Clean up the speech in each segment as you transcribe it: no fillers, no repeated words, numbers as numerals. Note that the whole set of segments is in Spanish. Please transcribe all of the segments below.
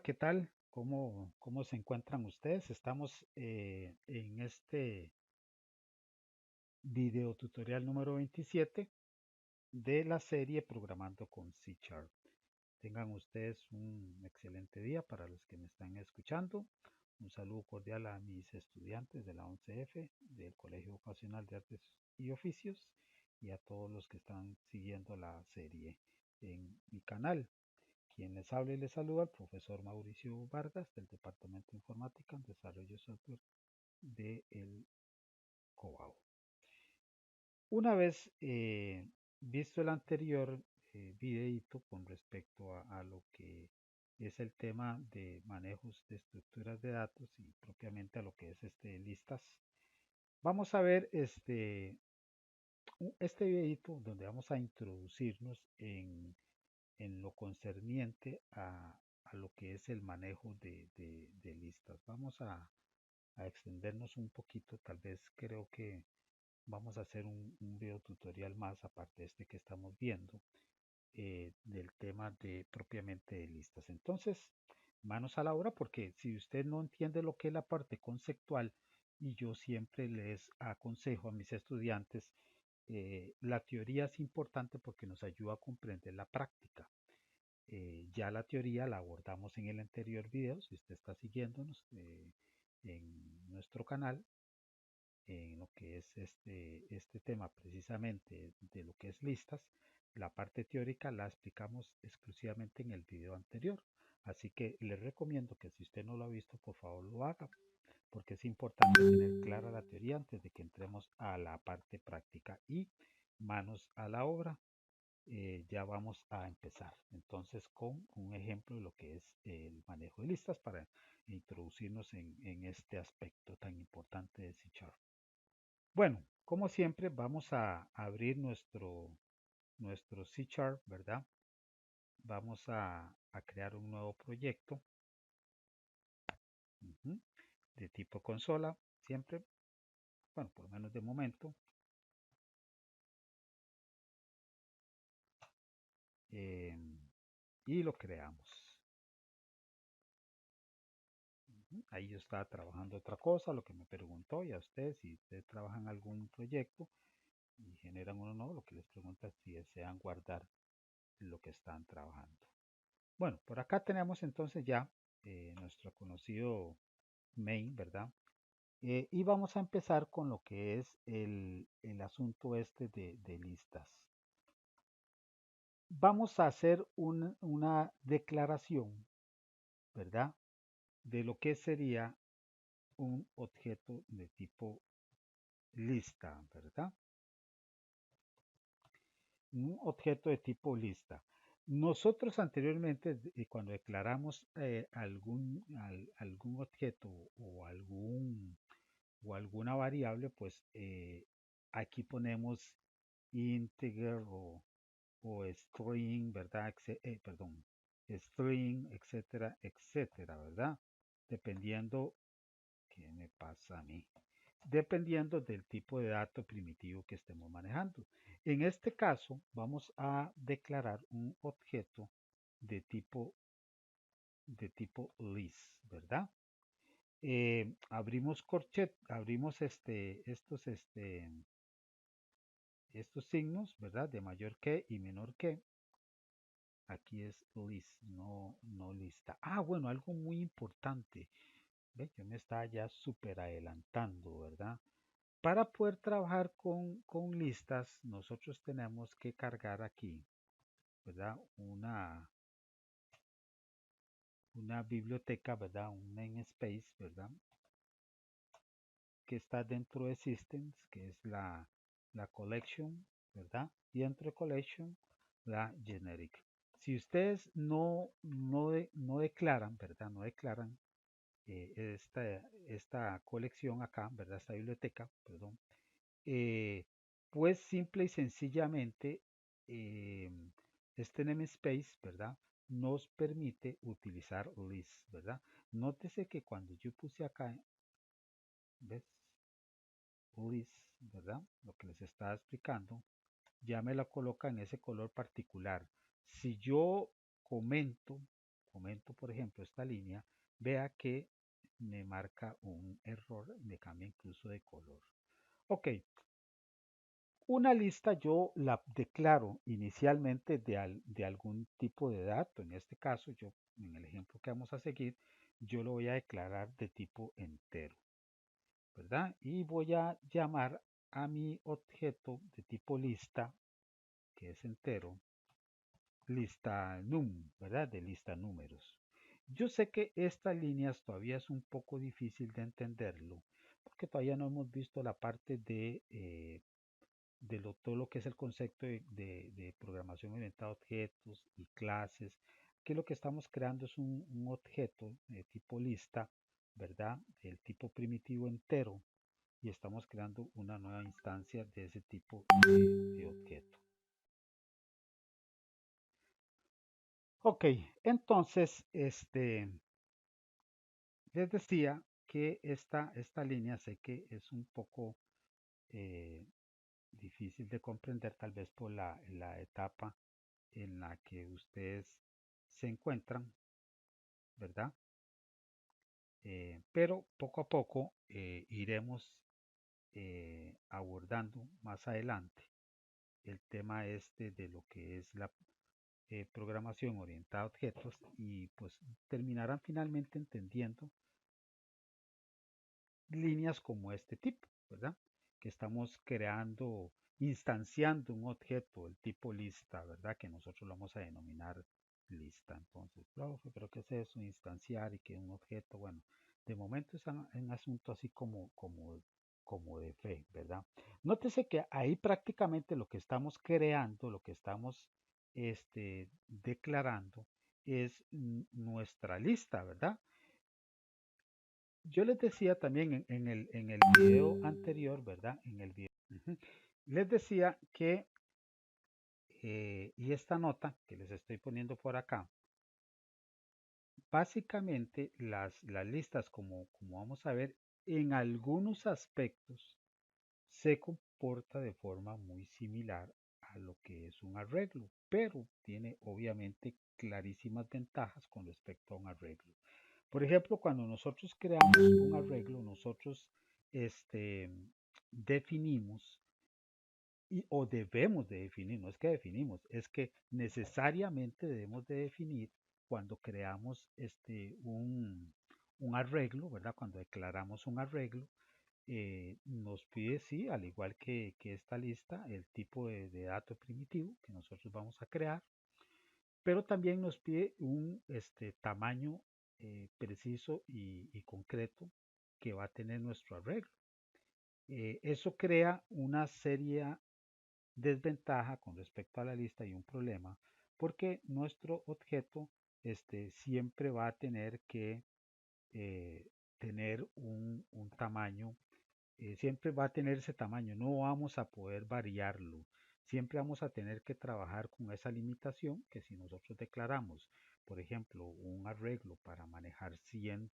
¿qué tal? ¿Cómo se encuentran ustedes? Estamos en este video tutorial número 27 de la serie Programando con C Sharp. Tengan ustedes un excelente día para los que me están escuchando. Un saludo cordial a mis estudiantes de la 11F del Colegio Vocacional de Artes y Oficios y a todos los que están siguiendo la serie en mi canal. Quien les habla y les saluda el profesor Mauricio Vargas del Departamento de Informática en Desarrollo Software de el COBAO. Una vez visto el anterior videito con respecto a lo que es el tema de manejos de estructuras de datos y propiamente a lo que es listas, vamos a ver este videito donde vamos a introducirnos en lo concerniente a lo que es el manejo de listas. Vamos a extendernos un poquito, tal vez creo que vamos a hacer un video tutorial más aparte de este que estamos viendo del tema de propiamente de listas. Entonces, manos a la obra, porque si usted no entiende lo que es la parte conceptual, y yo siempre les aconsejo a mis estudiantes, la teoría es importante porque nos ayuda a comprender la práctica. Ya la teoría la abordamos en el anterior video, si usted está siguiéndonos en nuestro canal, en lo que es este tema precisamente de lo que es listas, la parte teórica la explicamos exclusivamente en el video anterior. Así que les recomiendo que si usted no lo ha visto, por favor lo haga, porque es importante tener clara la teoría antes de que entremos a la parte práctica y manos a la obra. Ya vamos a empezar entonces con un ejemplo de lo que es el manejo de listas para introducirnos en este aspecto tan importante de C Sharp. Bueno, como siempre vamos a abrir nuestro C Sharp, ¿verdad? Vamos a crear un nuevo proyecto de tipo consola, siempre, bueno, por lo menos de momento. Y lo creamos. Ahí yo estaba trabajando otra cosa, lo que me preguntó, y a ustedes, si ustedes trabajan algún proyecto y generan uno nuevo, lo que les pregunta es si desean guardar lo que están trabajando. Bueno, por acá tenemos entonces ya nuestro conocido main, ¿verdad? Y vamos a empezar con lo que es el asunto de listas. Vamos a hacer una declaración, ¿verdad? De lo que sería un objeto de tipo lista, ¿verdad? Un objeto de tipo lista. Nosotros anteriormente, cuando declaramos algún objeto o alguna variable, pues aquí ponemos integer o string, ¿verdad? Perdón, string, etcétera, etcétera, ¿verdad? Dependiendo, ¿qué me pasa a mí? Dependiendo del tipo de dato primitivo que estemos manejando. En este caso, vamos a declarar un objeto de tipo list, ¿verdad? Abrimos corchet, abrimos estos signos, ¿verdad? De mayor que y menor que. Aquí es list, no lista. Ah, bueno, algo muy importante. ¿Ve? Yo me estaba ya súper adelantando, ¿verdad? Para poder trabajar con listas, nosotros tenemos que cargar aquí, ¿verdad? Una biblioteca, ¿verdad? Un namespace, ¿verdad? Que está dentro de Systems, que es la collection, ¿verdad? Y dentro de collection, la generic. Si ustedes no declaran, ¿verdad? No declaran esta colección acá, ¿verdad? Esta biblioteca, perdón. Pues simple y sencillamente eh, este namespace, ¿verdad? Nos permite utilizar list, ¿verdad? Nótese que cuando yo puse acá, ¿ves? List, ¿verdad? Lo que les estaba explicando, ya me la coloca en ese color particular. Si yo comento comento, por ejemplo, esta línea, vea que me marca un error, me cambia incluso de color. Ok, una lista yo la declaro inicialmente de algún tipo de dato. En este caso, yo, en el ejemplo que vamos a seguir, yo lo voy a declarar de tipo entero, ¿verdad? Y voy a llamar a mi objeto de tipo lista, que es entero, lista num, ¿verdad? De lista números. Yo sé que estas líneas todavía es un poco difícil de entenderlo, porque todavía no hemos visto la parte de todo lo que es el concepto de programación orientada a objetos y clases, que lo que estamos creando es un objeto de tipo lista, ¿verdad? Del tipo primitivo entero, y estamos creando una nueva instancia de ese tipo de objeto. Ok, entonces, les decía que esta línea sé que es un poco eh, difícil de comprender, tal vez por la etapa en la que ustedes se encuentran, ¿verdad? Pero poco a poco iremos abordando más adelante el tema este de lo que es la programación orientada a objetos, y pues terminarán finalmente entendiendo líneas como este tipo, ¿verdad? Que estamos creando, instanciando un objeto, el tipo lista, ¿verdad? Que nosotros lo vamos a denominar lista. Entonces, profe, ¿pero qué es eso? Instanciar y que un objeto, bueno, de momento es un asunto así como de fe, ¿verdad? Nótese que ahí prácticamente lo que estamos creando, lo que estamos declarando es nuestra lista, ¿verdad? Yo les decía también en el video anterior, ¿verdad? En el video, les decía que, y esta nota que les estoy poniendo por acá, básicamente las listas, como vamos a ver, en algunos aspectos se comporta de forma muy similar a lo que es un arreglo, pero tiene obviamente clarísimas ventajas con respecto a un arreglo. Por ejemplo, cuando nosotros creamos un arreglo, nosotros este, definimos o debemos de definir, no es que definimos, es que necesariamente debemos de definir cuando creamos un arreglo, ¿verdad? Cuando declaramos un arreglo, nos pide, sí, al igual que esta lista, el tipo de dato primitivo que nosotros vamos a crear, pero también nos pide un tamaño preciso y concreto que va a tener nuestro arreglo. Eso crea una seria desventaja con respecto a la lista y un problema, porque nuestro objeto siempre va a tener que eh, tener un tamaño, siempre va a tener ese tamaño, no vamos a poder variarlo. Siempre vamos a tener que trabajar con esa limitación que si nosotros declaramos, por ejemplo, un arreglo para manejar 100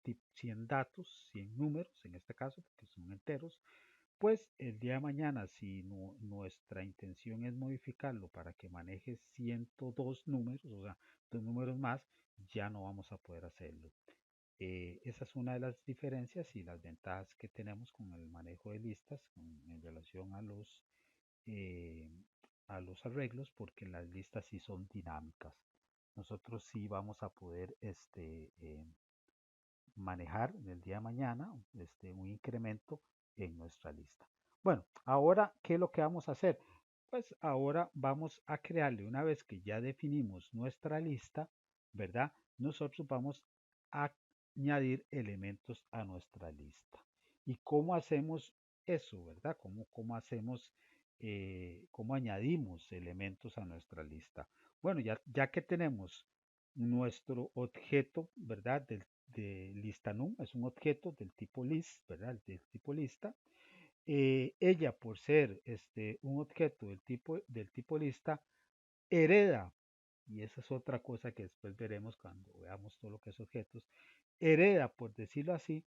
datos, 100 números, en este caso, porque son enteros, pues el día de mañana, si nuestra intención es modificarlo para que maneje 102 números, o sea, dos números más, ya no vamos a poder hacerlo. Esa es una de las diferencias y las ventajas que tenemos con el manejo de listas en relación eh, a los arreglos, porque las listas sí son dinámicas. Nosotros sí vamos a poder manejar en el día de mañana un incremento en nuestra lista. Bueno, ahora, ¿qué es lo que vamos a hacer? Pues ahora vamos a crearle, una vez que ya definimos nuestra lista, ¿verdad? Nosotros vamos a añadir elementos a nuestra lista. ¿Y cómo hacemos eso, verdad? ¿Cómo hacemos, cómo añadimos elementos a nuestra lista? Bueno, ya que tenemos nuestro objeto, ¿verdad? De lista num, es un objeto del tipo list, ¿verdad? Del tipo lista. Ella, por ser un objeto del tipo lista, hereda, y esa es otra cosa que después veremos cuando veamos todo lo que es objetos, hereda, por decirlo así,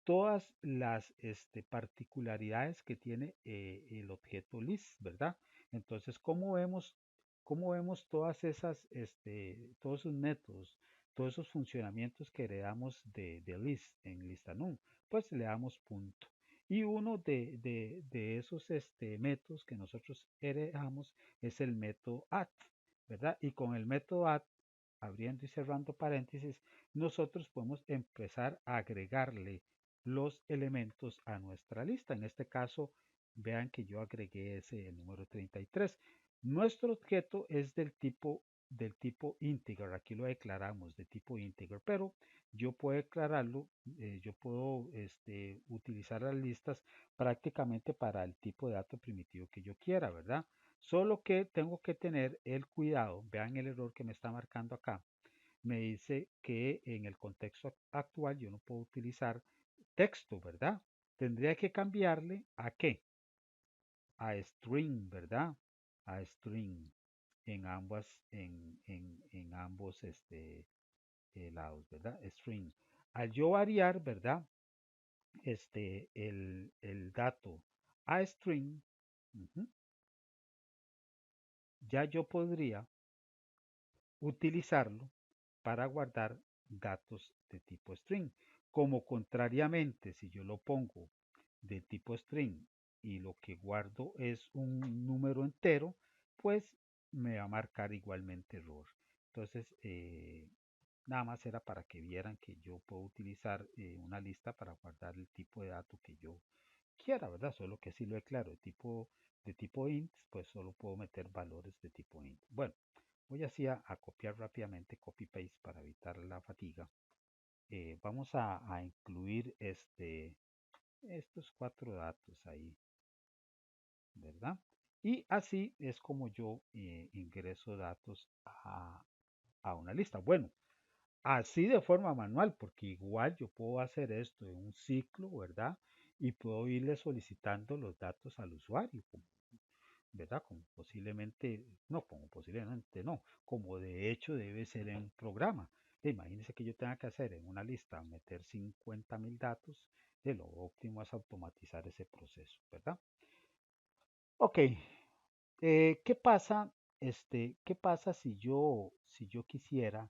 todas las particularidades que tiene el objeto list, ¿verdad? Entonces, ¿cómo vemos todas esas, todos esos métodos, todos esos funcionamientos que heredamos de list en lista num, pues le damos punto. Y uno de esos métodos que nosotros heredamos es el método add, ¿verdad? Y con el método add, abriendo y cerrando paréntesis, nosotros podemos empezar a agregarle los elementos a nuestra lista. En este caso, vean que yo agregué ese el número 33. Nuestro objeto es del tipo integer, aquí lo declaramos de tipo integer, pero yo puedo declararlo, yo puedo utilizar las listas prácticamente para el tipo de dato primitivo que yo quiera, ¿verdad? Solo que tengo que tener el cuidado, vean el error que me está marcando acá, me dice que en el contexto actual yo no puedo utilizar texto, ¿verdad? Tendría que cambiarle a qué? A string, ¿verdad? A string en ambos lados, ¿verdad? String. Al yo variar, ¿verdad? El dato a string, ya yo podría utilizarlo para guardar datos de tipo string. Como contrariamente, si yo lo pongo de tipo string y lo que guardo es un número entero, pues me va a marcar igualmente error. Entonces, nada más era para que vieran que yo puedo utilizar una lista para guardar el tipo de dato que yo quiera, ¿verdad? Solo que si lo declaro de tipo int, pues solo puedo meter valores de tipo int. Bueno, voy así a copiar rápidamente, copy paste para evitar la fatiga. Vamos a incluir estos 4 datos ahí, ¿verdad? Y así es como yo ingreso datos a una lista. Bueno, así de forma manual, porque igual yo puedo hacer esto en un ciclo, ¿verdad? Y puedo irle solicitando los datos al usuario, ¿verdad? Como posiblemente, no, como posiblemente no, como de hecho debe ser en un programa. Imagínense que yo tenga que hacer en una lista, meter 50.000 datos, de lo óptimo es automatizar ese proceso, ¿verdad? Ok, ¿qué pasa? ¿Qué pasa si yo quisiera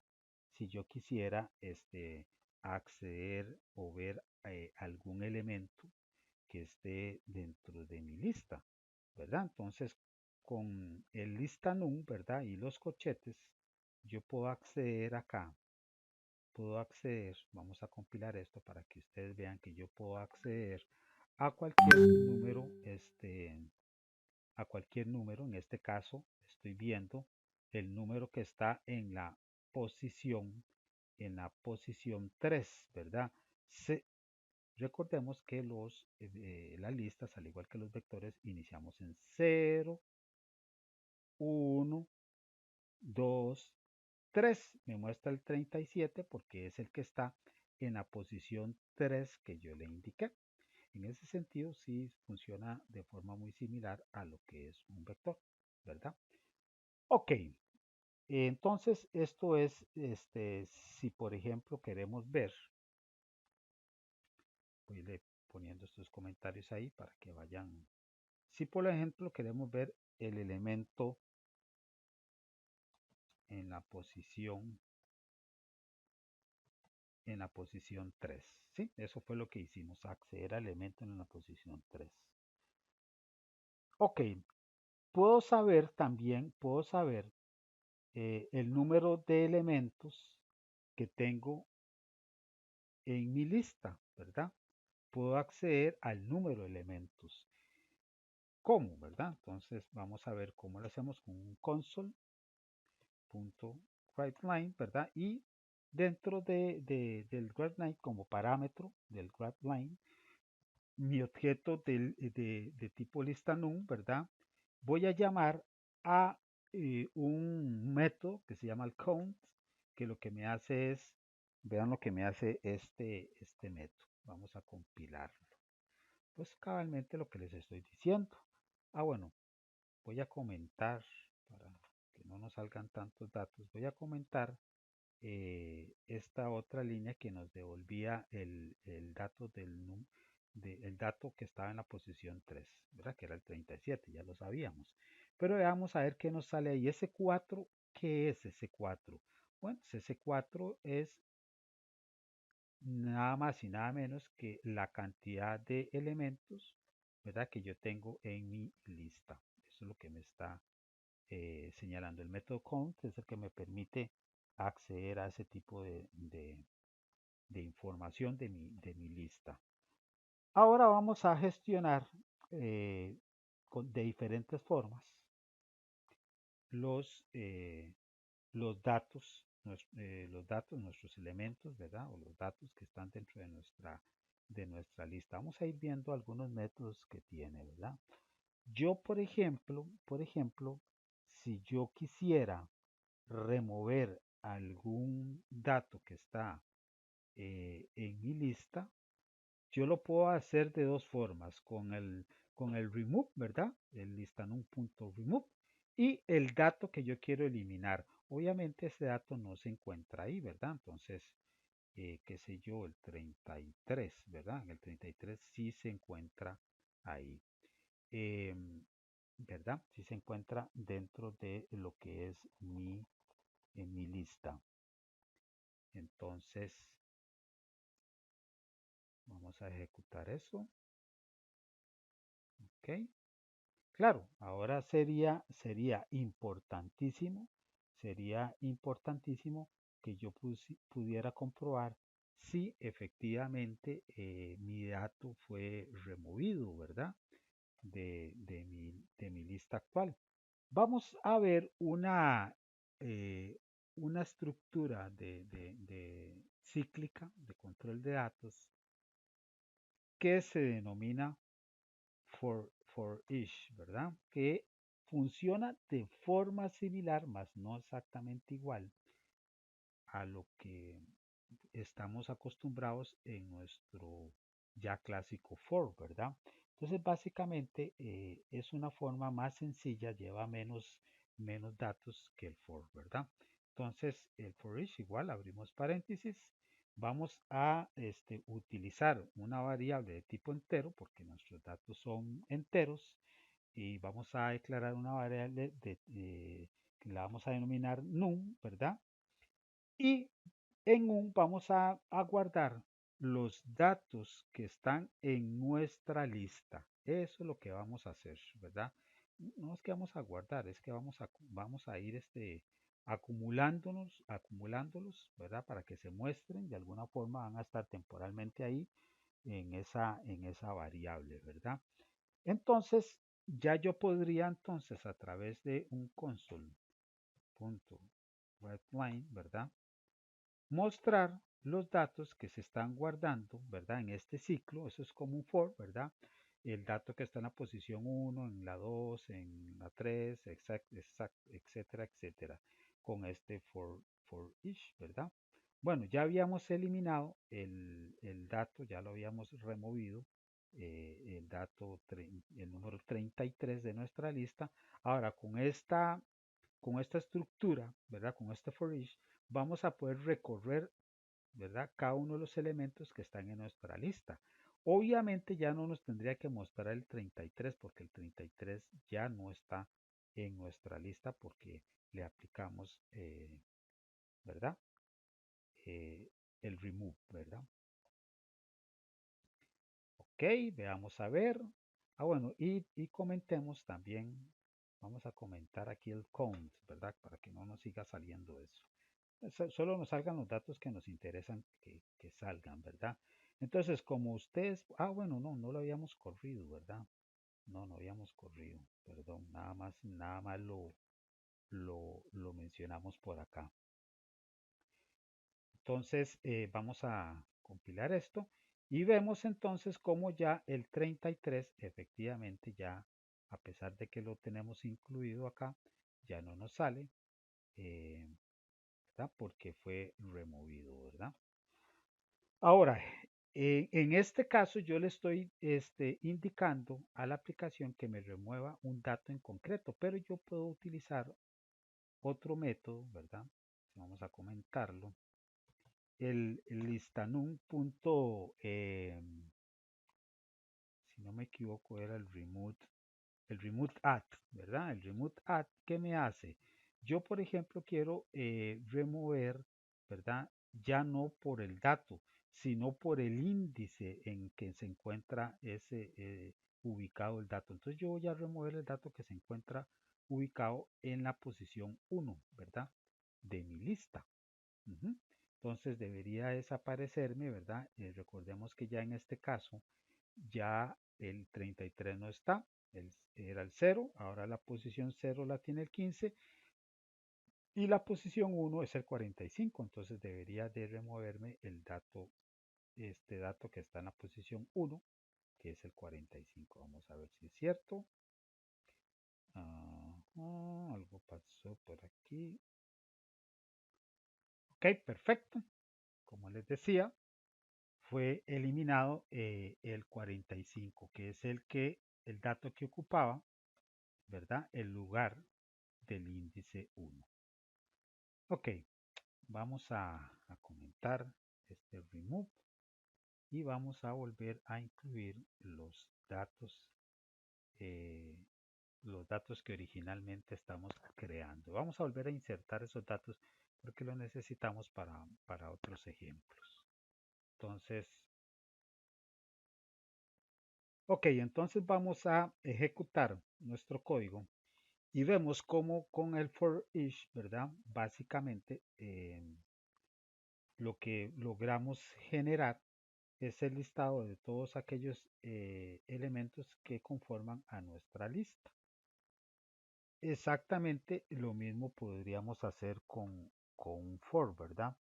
acceder o ver algún elemento que esté dentro de mi lista, ¿verdad? Entonces, con el lista num, ¿verdad? Y los corchetes, yo puedo acceder acá, vamos a compilar esto para que ustedes vean que yo puedo acceder a cualquier número, en este caso estoy viendo el número que está posición, en la posición 3, ¿verdad? Recordemos que las listas, al igual que los vectores, iniciamos en 0, 1, 2, 3. Me muestra el 37 porque es el que está en la posición 3 que yo le indiqué. En ese sentido, sí funciona de forma muy similar a lo que es un vector, ¿verdad? Ok, entonces esto es, si por ejemplo queremos ver, voy poniendo estos comentarios ahí para que vayan. Si por ejemplo queremos ver el elemento en la posición en la posición 3, ¿sí? Eso fue lo que hicimos, acceder al elemento en la posición 3. Ok, puedo saber el número de elementos que tengo en mi lista, ¿verdad? Puedo acceder al número de elementos. ¿Cómo, verdad? Entonces vamos a ver cómo lo hacemos con un console.writeLine, ¿verdad? Y dentro del writeLine como parámetro del writeLine, mi objeto de tipo lista num, ¿verdad? Voy a llamar a un método que se llama el count, que lo que me hace es, vean lo que me hace este método. Vamos a compilarlo. Pues cabalmente lo que les estoy diciendo. Bueno, voy a comentar, para que no nos salgan tantos datos, voy a comentar esta otra línea que nos devolvía el dato el dato que estaba en la posición 3, ¿verdad? Que era el 37, ya lo sabíamos. Pero vamos a ver qué nos sale ahí. Ese 4, ¿qué es ese 4? Bueno, C4 es nada más y nada menos que la cantidad de elementos, ¿verdad? Que yo tengo en mi lista. Eso es lo que me está señalando. El método count es el que me permite acceder a ese tipo de información de mi lista. Ahora vamos a gestionar de diferentes formas los, eh, los datos, nuestros elementos, ¿verdad? O los datos que están dentro de nuestra lista. Vamos a ir viendo algunos métodos que tiene, ¿verdad? Yo, por ejemplo, si yo quisiera remover algún dato que está en mi lista, yo lo puedo hacer de dos formas, con el remove, ¿verdad? El listanum.remove y el dato que yo quiero eliminar. Obviamente ese dato no se encuentra ahí, ¿verdad? Entonces, qué sé yo, el 33, ¿verdad? El 33 sí se encuentra ahí, ¿verdad? Sí se encuentra dentro de lo que es en mi lista. Entonces, vamos a ejecutar eso. Ok. Claro, ahora sería importantísimo que yo pudiera comprobar si efectivamente mi dato fue removido, ¿verdad? De mi lista actual. Vamos a ver una estructura de cíclica de control de datos que se denomina for each, ¿verdad? Que funciona de forma similar, mas no exactamente igual a lo que estamos acostumbrados en nuestro ya clásico for, ¿verdad? Entonces, básicamente es una forma más sencilla, lleva menos datos que el for, ¿verdad? Entonces, el for each igual, abrimos paréntesis, vamos a utilizar una variable de tipo entero, porque nuestros datos son enteros, y vamos a declarar una variable que la vamos a denominar num, ¿verdad? Y en un vamos a guardar los datos que están en nuestra lista. Eso es lo que vamos a hacer, ¿verdad? No es que vamos a guardar, es que vamos a ir acumulándolos, ¿verdad? Para que se muestren, de alguna forma van a estar temporalmente ahí en esa variable, ¿verdad? Entonces, ya yo podría entonces a través de un console.writeLine, ¿verdad? Mostrar los datos que se están guardando, ¿verdad? En este ciclo, eso es como un for, ¿verdad? El dato que está en la posición 1, en la 2, en la 3, etcétera, etcétera, con este for each, ¿verdad? Bueno, ya habíamos eliminado el dato, ya lo habíamos removido, el número 33 de nuestra lista. Ahora, con esta estructura, ¿verdad? Con este for each, vamos a poder recorrer, ¿verdad? Cada uno de los elementos que están en nuestra lista. Obviamente ya no nos tendría que mostrar el 33 porque el 33 ya no está en nuestra lista porque le aplicamos, ¿verdad? El remove, ¿verdad? Ok, veamos a ver. Ah, bueno, y comentemos también, vamos a comentar aquí el count, ¿verdad? Para que no nos siga saliendo eso. Solo nos salgan los datos que nos interesan que salgan, ¿verdad? Entonces, como ustedes, bueno, no lo habíamos corrido, ¿verdad? No habíamos corrido, perdón, nada más lo mencionamos por acá. Entonces, vamos a compilar esto y vemos entonces cómo ya el 33 efectivamente ya, a pesar de que lo tenemos incluido acá, ya no nos sale, eh, ¿verdad? Porque fue removido, ¿verdad? Ahora, en este caso yo le estoy indicando a la aplicación que me remueva un dato en concreto, pero yo puedo utilizar otro método, ¿verdad? Vamos a comentarlo. El listanum punto, si no me equivoco, era el remote add, ¿verdad? El remote add, ¿qué me hace? Yo, por ejemplo, quiero remover, ¿verdad? Ya no por el dato, sino por el índice en que se encuentra ese ubicado el dato. Entonces yo voy a remover el dato que se encuentra ubicado en la posición 1, ¿verdad? De mi lista. Ujú. Entonces debería desaparecerme, ¿verdad? Recordemos que ya en este caso ya el 33 no está, era el 0, ahora la posición 0 la tiene el 15 y la posición 1 es el 45, entonces debería de removerme el dato, este dato que está en la posición 1, que es el 45. Vamos a ver si es cierto. Algo pasó por aquí. Ok, perfecto. Como les decía, fue eliminado el 45, que es el dato que ocupaba, ¿verdad? El lugar del índice 1. Ok, vamos a comentar este remove y vamos a volver a incluir eh, los datos que originalmente estamos creando. Vamos a volver a insertar esos datos porque los necesitamos para otros ejemplos. Entonces, ok, entonces vamos a ejecutar nuestro código y vemos cómo con el for each, ¿verdad? Básicamente lo que logramos generar es el listado de todos aquellos elementos que conforman a nuestra lista. Exactamente lo mismo podríamos hacer con un for, ¿verdad?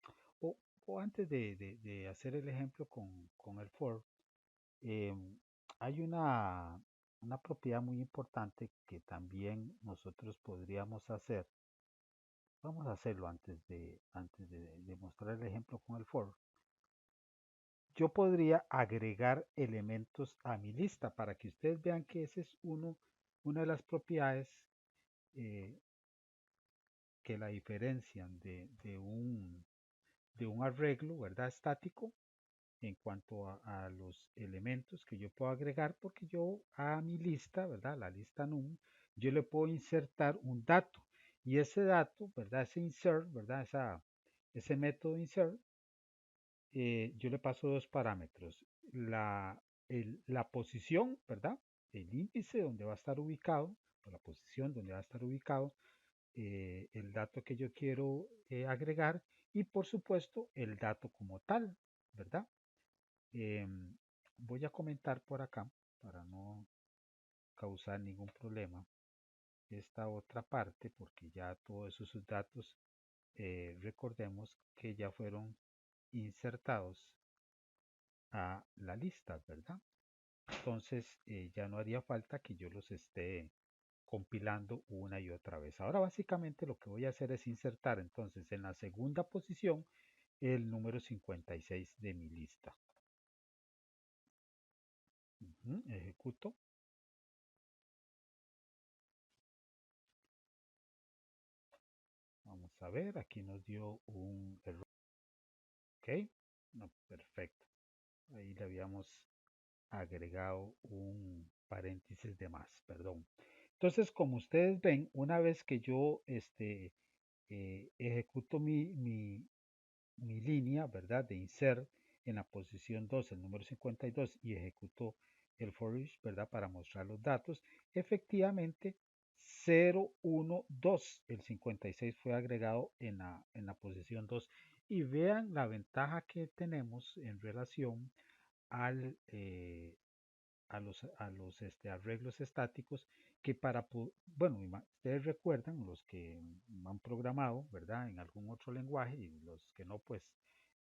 O antes de hacer el ejemplo con el for, eh, hay una propiedad muy importante que también nosotros podríamos hacer. Vamos a hacerlo antes de mostrar el ejemplo con el for. Yo podría agregar elementos a mi lista para que ustedes vean que ese es una de las propiedades eh, que la diferencian de un arreglo, ¿verdad? Estático en cuanto a los elementos que yo puedo agregar, porque yo a mi lista, ¿verdad? La lista num, yo le puedo insertar un dato y ese dato, ¿verdad? Ese insert, ¿verdad? Ese método insert, yo le paso dos parámetros. La posición, ¿verdad? El índice donde va a estar ubicado, o la posición donde va a estar ubicado el dato que yo quiero agregar y por supuesto el dato como tal, ¿verdad? Voy a comentar por acá para no causar ningún problema esta otra parte porque ya todos esos datos recordemos que ya fueron insertados a la lista, ¿verdad? Entonces ya no haría falta que yo los esté compilando una y otra vez. Ahora básicamente lo que voy a hacer es insertar entonces en la segunda posición el número 56 de mi lista. Ejecuto. Vamos a ver, aquí nos dio un error. Ok, no, perfecto. Ahí le habíamos agregado un paréntesis de más, perdón. Entonces, como ustedes ven, una vez que yo ejecuto mi línea, ¿verdad? De insert en la posición 2, el número 52 y ejecuto el for each, ¿verdad? Para mostrar los datos. Efectivamente, 0, 1, 2, el 56 fue agregado en la posición 2. Y vean la ventaja que tenemos en relación al, a los arreglos estáticos que bueno, ustedes recuerdan los que han programado, ¿verdad? En algún otro lenguaje y los que no, pues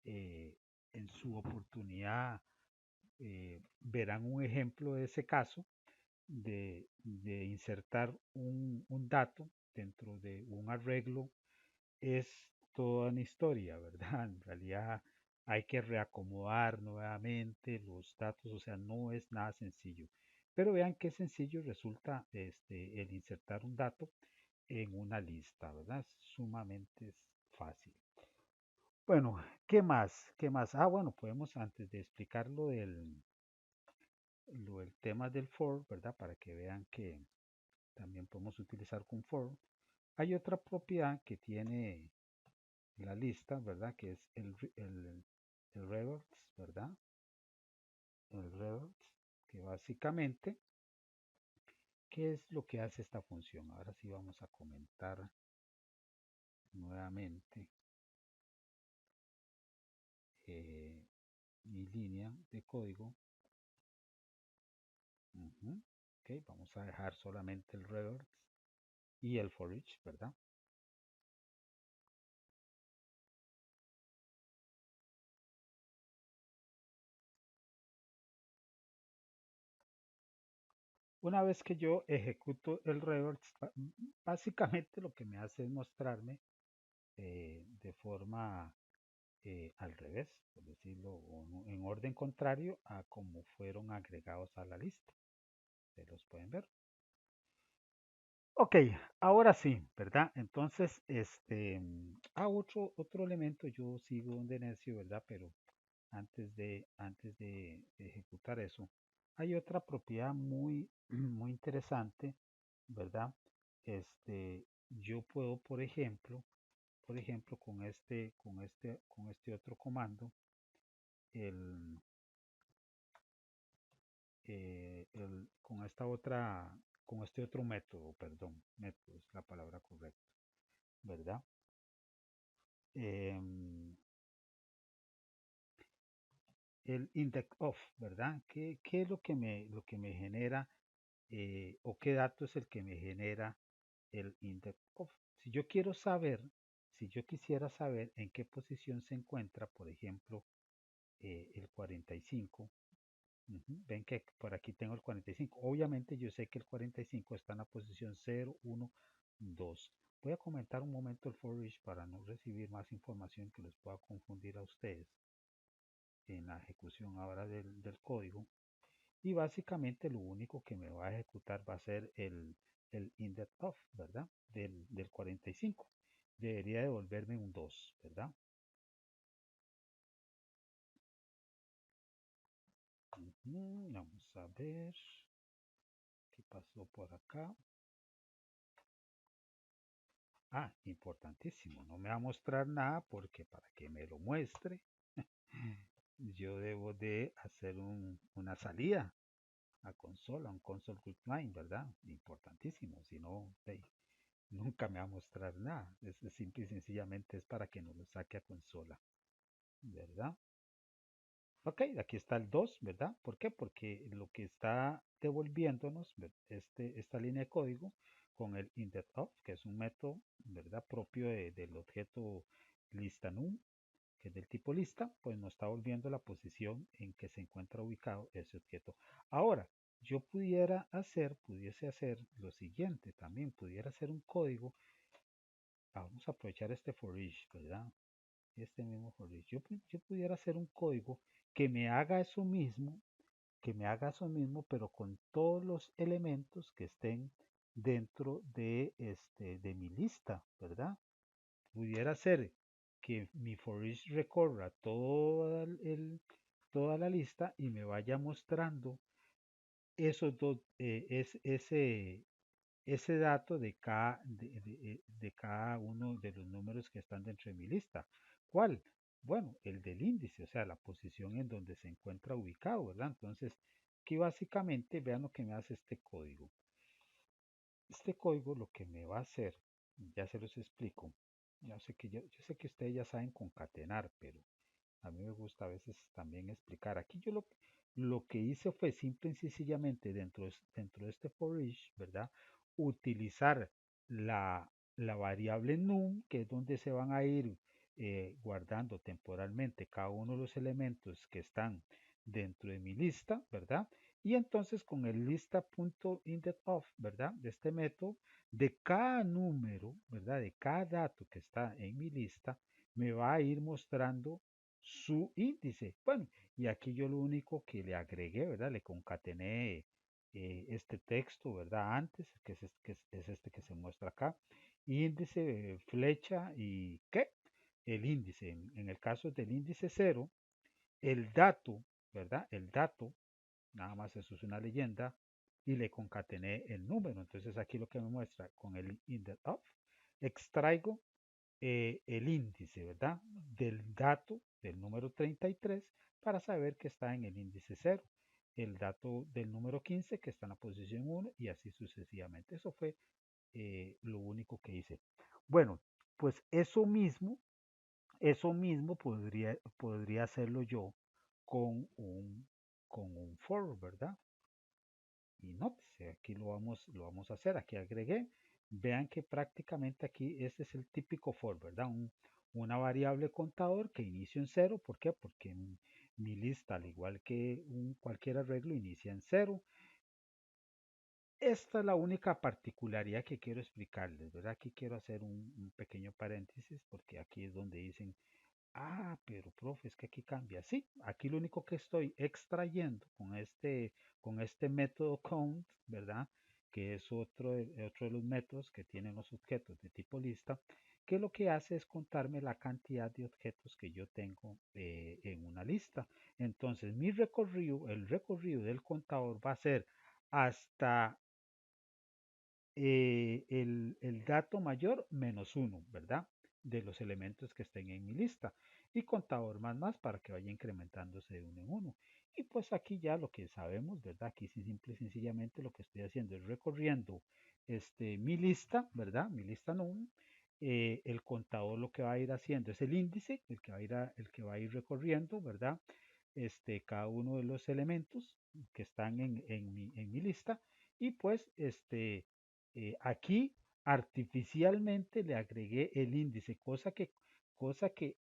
eh, en su oportunidad verán un ejemplo de ese caso de insertar un dato dentro de un arreglo es toda una historia, ¿verdad? En realidad hay que reacomodar nuevamente los datos, o sea, no es nada sencillo. Pero vean qué sencillo resulta el insertar un dato en una lista, ¿verdad? Es sumamente fácil. Bueno, ¿qué más? ¿Qué más? Bueno, podemos antes de explicar lo del tema del for, ¿verdad? Para que vean que también podemos utilizar con for. Hay otra propiedad que tiene la lista, ¿verdad? Que es el reverse, ¿verdad? El reverse, que básicamente, ¿qué es lo que hace esta función? Ahora sí vamos a comentar nuevamente eh, mi línea de código. Ok, vamos a dejar solamente el reverse y el for each, ¿verdad? Una vez que yo ejecuto el reverse, básicamente lo que me hace es mostrarme de forma al revés, por decirlo, en orden contrario a como fueron agregados a la lista. Se los pueden ver. Ok, ahora sí, ¿verdad? Entonces, otro elemento, yo sigo de necio, ¿verdad? Pero antes de ejecutar eso, hay otra propiedad muy, muy interesante, ¿verdad? Yo puedo, por ejemplo, con este otro comando, el, con este otro método, perdón, método es la palabra correcta, ¿verdad? Em, el index of, ¿verdad? ¿Qué es lo que me genera o qué dato es el que me genera el index of? Si yo quiero saber, si yo quisiera saber en qué posición se encuentra, por ejemplo, el 45, ven que por aquí tengo el 45. Obviamente yo sé que el 45 está en la posición 0, 1, 2. Voy a comentar un momento el for each para no recibir más información que les pueda confundir a ustedes en la ejecución ahora del código. Y básicamente lo único que me va a ejecutar va a ser el index of, ¿verdad? Del 45. Debería devolverme un 2, ¿verdad? Vamos a ver qué pasó por acá. Ah, importantísimo. No me va a mostrar nada porque para que me lo muestre, yo debo de hacer una salida a consola, un console quit line, ¿verdad? Importantísimo. Si no, nunca me va a mostrar nada. Es simple y sencillamente es para que no lo saque a consola, ¿verdad? Ok, aquí está el 2, ¿verdad? ¿Por qué? Porque lo que está devolviéndonos esta línea de código con el index_of, que es un método, ¿verdad? Propio del objeto lista_num, que es del tipo lista, pues nos está volviendo la posición en que se encuentra ubicado ese objeto. Ahora, yo pudiese hacer lo siguiente, también pudiera hacer un código. Vamos a aprovechar este for each, ¿verdad? Este mismo for each. Yo pudiera hacer un código que me haga eso mismo, pero con todos los elementos que estén dentro de mi lista, ¿verdad? Pudiera ser que mi for each recorra toda la lista y me vaya mostrando esos dos, ese dato de cada uno de los números que están dentro de mi lista. ¿Cuál? Bueno, el del índice, o sea, la posición en donde se encuentra ubicado, ¿verdad? Entonces, aquí básicamente vean lo que me hace este código. Este código lo que me va a hacer, ya se los explico. Yo sé que ustedes ya saben concatenar, pero a mí me gusta a veces también explicar. Aquí yo lo que hice fue simple y sencillamente dentro de este for each, ¿verdad? Utilizar la variable num, que es donde se van a ir guardando temporalmente cada uno de los elementos que están dentro de mi lista, ¿verdad? Y entonces con el lista.indexOf, ¿verdad? De este método, de cada número, ¿verdad? De cada dato que está en mi lista, me va a ir mostrando su índice. Bueno, y aquí yo lo único que le agregué, ¿verdad? Le concatené este texto, ¿verdad? Antes, que es este que se muestra acá. Índice, flecha y ¿qué? El índice. En el caso del índice 0, el dato, ¿verdad? El dato, nada más eso es una leyenda, y le concatené el número. Entonces aquí lo que me muestra con el index of extraigo el índice, ¿verdad? Del dato del número 33 para saber que está en el índice 0, el dato del número 15 que está en la posición 1 y así sucesivamente. Eso fue lo único que hice. Bueno, pues eso mismo podría hacerlo yo con con un for, ¿verdad? Y nótese, aquí lo vamos a hacer, aquí agregué. Vean que prácticamente aquí este es el típico for, ¿verdad? Una variable contador que inicia en cero. ¿Por qué? Porque mi lista, al igual que cualquier arreglo, inicia en cero. Esta es la única particularidad que quiero explicarles, ¿verdad? Aquí quiero hacer un pequeño paréntesis porque aquí es donde dicen, ah, pero profe, es que aquí cambia. Sí, aquí lo único que estoy extrayendo con este método count, ¿verdad? Que es otro de los métodos que tienen los objetos de tipo lista, que lo que hace es contarme la cantidad de objetos que yo tengo en una lista. Entonces, el recorrido del contador va a ser hasta el dato mayor menos uno, ¿verdad? De los elementos que estén en mi lista. Y contador más para que vaya incrementándose de uno en uno. Y pues aquí ya lo que sabemos, ¿verdad? Aquí sí, simple y sencillamente lo que estoy haciendo es recorriendo mi lista, ¿verdad? Mi lista no. El contador lo que va a ir haciendo es el índice, el que va a ir recorriendo, ¿verdad? Cada uno de los elementos que están en mi lista. Y pues aquí artificialmente le agregué el índice, cosa que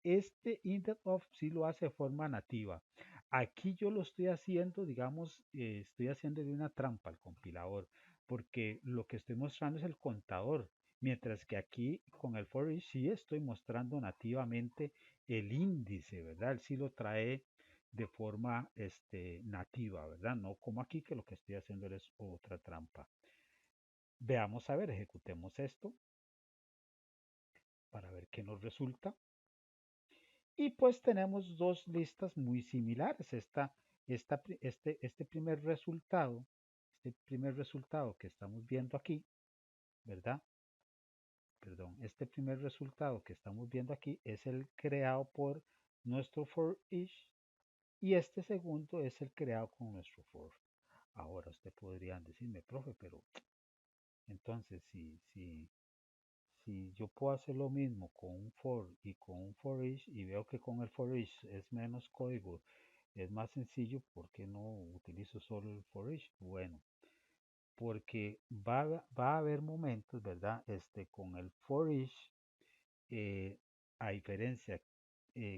este index sí lo hace de forma nativa. Aquí yo lo estoy haciendo, digamos, estoy haciendo de una trampa al compilador, porque lo que estoy mostrando es el contador, mientras que aquí con el for each sí estoy mostrando nativamente el índice, ¿verdad? Él sí lo trae de forma nativa, ¿verdad? No como aquí que lo que estoy haciendo es otra trampa. Veamos a ver, ejecutemos esto para ver qué nos resulta. Y pues tenemos dos listas muy similares. Este primer resultado que estamos viendo aquí, ¿verdad? Perdón, este primer resultado que estamos viendo aquí es el creado por nuestro for each y este segundo es el creado con nuestro for. Ahora usted podrían decirme, profe, pero entonces si yo puedo hacer lo mismo con un for y con un for each y veo que con el for each es menos código, es más sencillo, ¿por qué no utilizo solo el for each? Bueno, porque va a haber momentos, ¿verdad? Con el for each, eh, a diferencia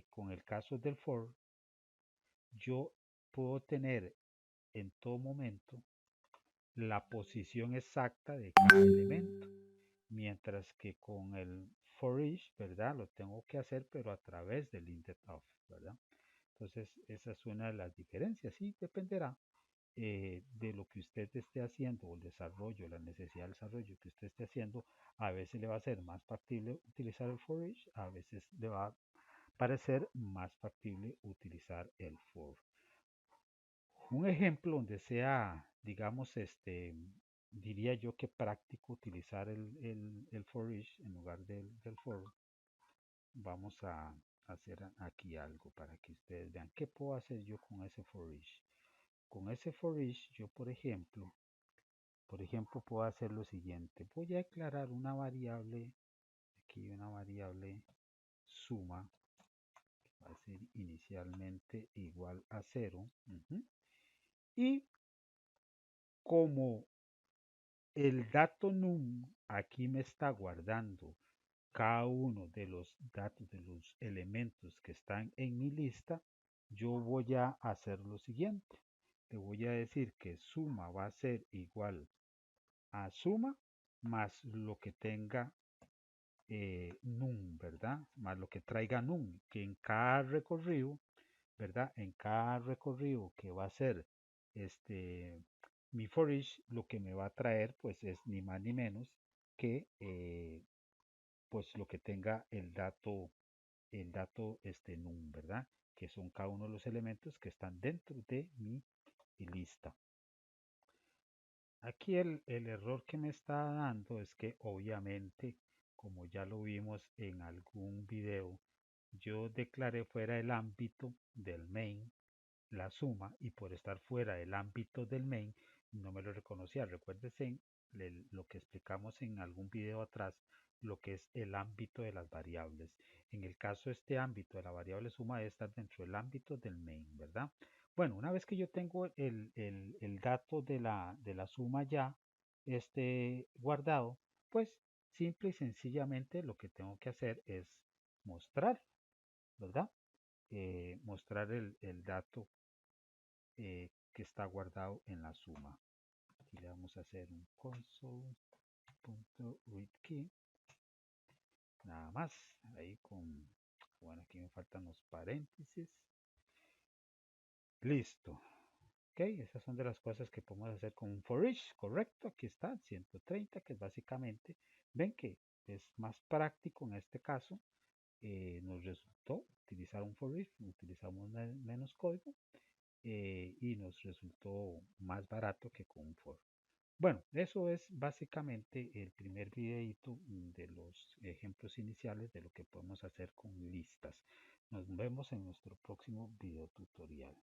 con el caso del for, yo puedo tener en todo momento la posición exacta de cada elemento. Mientras que con el for each, ¿verdad? Lo tengo que hacer, pero a través del index of, ¿verdad? Entonces, esa es una de las diferencias. Y dependerá de lo que usted esté haciendo, o el desarrollo, la necesidad de desarrollo que usted esté haciendo. A veces le va a ser más factible utilizar el for each, a veces le va a parecer más factible utilizar el for. Un ejemplo donde sea, digamos, diría yo que práctico utilizar el for each en lugar del for. Vamos a hacer aquí algo para que ustedes vean qué puedo hacer yo con ese for each. Con ese for each yo, por ejemplo, puedo hacer lo siguiente. Voy a declarar una variable, aquí una variable suma, que va a ser inicialmente igual a 0. Y como el dato num aquí me está guardando cada uno de los datos de los elementos que están en mi lista, yo voy a hacer lo siguiente. Le voy a decir que suma va a ser igual a suma más lo que tenga num, ¿verdad? Más lo que traiga num, que en cada recorrido, ¿verdad? En cada recorrido que va a ser mi for each, lo que me va a traer pues es ni más ni menos que pues lo que tenga el dato num, ¿verdad? Que son cada uno de los elementos que están dentro de mi lista. Aquí el error que me está dando es que obviamente como ya lo vimos en algún video, yo declaré fuera el ámbito del main la suma, y por estar fuera del ámbito del main no me lo reconocía. Recuérdense lo que explicamos en algún video atrás, lo que es el ámbito de las variables. En el caso de este ámbito de la variable suma debe estar dentro del ámbito del main, ¿verdad? Bueno, una vez que yo tengo el dato de la suma ya guardado, pues simple y sencillamente lo que tengo que hacer es mostrar, ¿verdad? Mostrar el dato que está guardado en la suma. Aquí le vamos a hacer un console.readKey, nada más, ahí con, bueno, aquí me faltan los paréntesis, listo. Ok, esas son de las cosas que podemos hacer con un for each, correcto, aquí está, 130, que es básicamente, ven que es más práctico en este caso, nos resultó utilizar un for each, utilizamos menos código, y nos resultó más barato que con un for. Bueno, eso es básicamente el primer videito de los ejemplos iniciales de lo que podemos hacer con listas. Nos vemos en nuestro próximo video tutorial.